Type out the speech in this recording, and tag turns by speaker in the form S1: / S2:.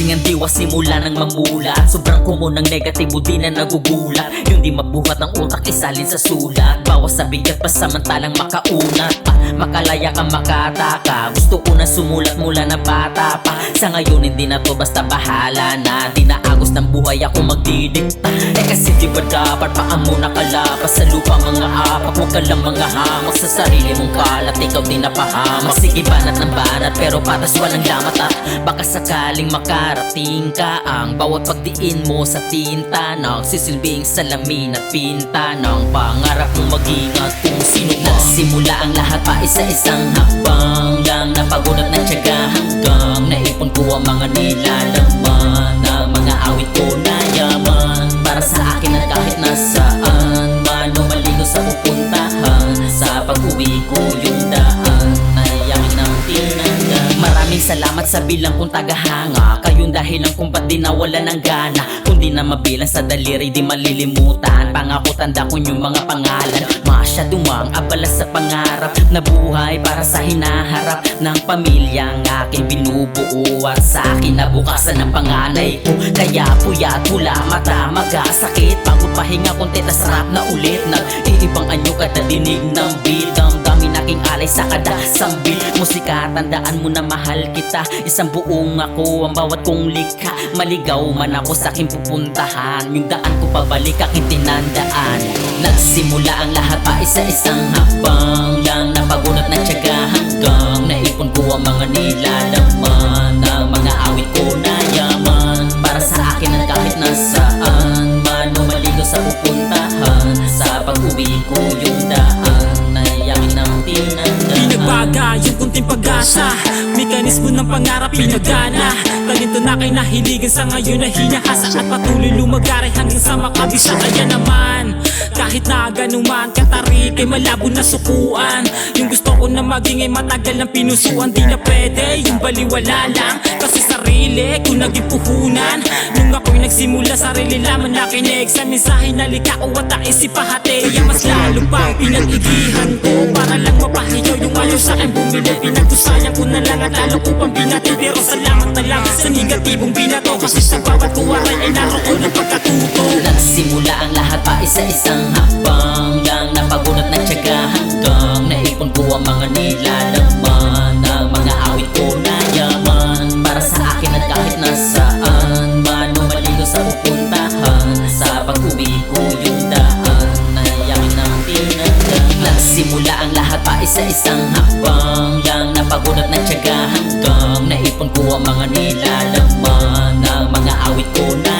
S1: Gising ang diwa simula ng mamula. Sobrang common ng negatibo di na nagugulat. Yung di mabuhat ang utak isalin sa sulat. Bawas sa bigat pa samantalang makaunat pa. Makalaya ka makataka. Gusto ko na sumulat mula na bata pa. Sa ngayon hindi na to basta bahala na. Di na agos ng buhay ako magdidikta. Kasi di ba dapat paan mo nakalapas sa lupa mga apak. Huwag ka lang mga hamak sa sarili mong kalat. Ikaw din napahamak. Sige banat ng banat pero patas walang lamat at baka sakaling makarating ka. Ang bawat pagdiin mo sa tinta nagsisilbing salamin at pinta ng pangarap mong mag-ingat kung sino ka. Simula ang lahat pa isa-isang hakbang lang. Napagod at natyaga hanggang naipon ko ang mga nilalaman ng mga awit ko na yaman. Para sa akin at kahit nasaan man o maligo sa pupuntahan. Sa pag-uwi ko yung daan ay aking nang tinanggan. Maraming salamat sa bilang kong tagahanga. Kayong dahilan kung ba't di nawala ng gana. Kung di na mabilang sa daliri di malilimutan. Pangako tanda ko yung mga pangalan. Masyadong mga abala sa pangarap na buhay para sa hinaharap ng pamilyang aking binubuo. At sa akin nabukasan ng panganay ko. Kaya puyat hula mata magasakit. Pagod pahinga konti tas rap na ulit. Nag-iibang anyo kada dinig ng beat. Damdamin aking alay sa kada sambil. Musika tandaan mo na mahal kita. Isang buong ako ang bawat kong likha. Maligaw man ako sa aking pupuntahan. Yung daan ko pabalik aking tinandaan. Nagsimula ang lahat pa isa-isang hakbang lang. Napagod at natyaga hanggang naipon ko ang mga nilalaman ng mga awit ko na yaman. Para sa akin at kahit nasaan man o maligo sa pupuntahan. Sa pag-uwi ko yung daan ay aking nang tinandaan.
S2: Pinagbaga yung kunting pag-asa. Mekanismo ng pangarap pinagana. Talento na kay nahiligan sa ngayon na hinahasa. At patuloy lumagaray hanggang sa makabisa. Kaya naman kahit na ganuman katarik ay malabo na sukuan. Yung gusto ko na maging ay matagal ng pinusuan. Di na pwede yung baliwala lang. Kasi sarili ko naging puhunan. Nung ako'y nagsimula sarili lamang na kinig sa mensahe na lika ko at naisip pahati. Kaya mas lalo pa pinag-igihan ko para lang mapahiyaw yung ayaw sa akin bumili. Pinagkusayang ko na lang at lalo ko pang binati. Pero salamat na lang sa negatibong binato. Kasi sa bawat kuwaray ay naroon ng pagkatuto.
S1: Nagsimula ang lahat pa isa-isang hakbang lang. Napagod at natyaga hanggang naipon ko ang mga nilalaman ng mga awit ko na yaman. Para sa akin at kahit nasaan man o maligo sa pupuntahan. Sa pag-uwi ko yung daan ay aking nang tinandaan. Nagsimula ang lahat pa isa-isang hakbang lang. Napagod at natyaga hanggang naipon ko ang mga nilalaman ng mga awit ko na